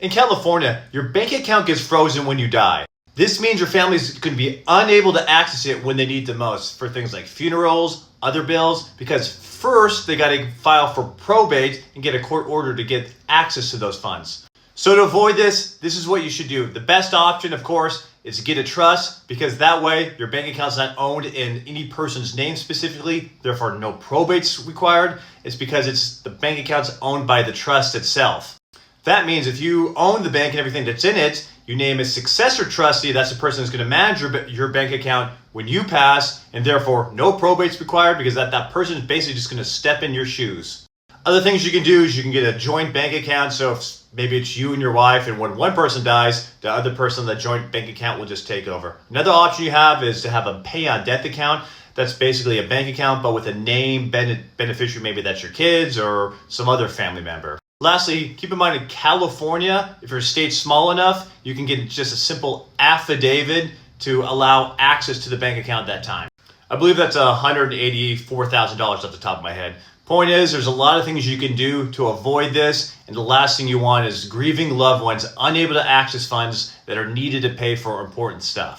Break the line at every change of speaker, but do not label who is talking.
In California, your bank account gets frozen when you die. This means your family's going to be unable to access it when they need the most for things like funerals, other bills, because first they got to file for probate and get a court order to get access to those funds. So to avoid this is what you should do. The best option, of course, is to get a trust, because that way your bank account's not owned in any person's name specifically, therefore no probate's required. It's because the bank account's owned by the trust itself. That means if you own the bank and everything that's in it, you name a successor trustee. That's the person who's going to manage your bank account when you pass, and therefore no probate's required, because that person is basically just going to step in your shoes. Other things you can do is you can get a joint bank account. So if maybe it's you and your wife, and when one person dies, the other person in the joint bank account will just take over. Another option you have is to have a pay on death account. That's basically a bank account, but with a name beneficiary. Maybe that's your kids or some other family member. Lastly, keep in mind in California, if your state's small enough, you can get just a simple affidavit to allow access to the bank account at that time. I believe that's $184,000 off the top of my head. Point is, there's a lot of things you can do to avoid this, and the last thing you want is grieving loved ones unable to access funds that are needed to pay for important stuff.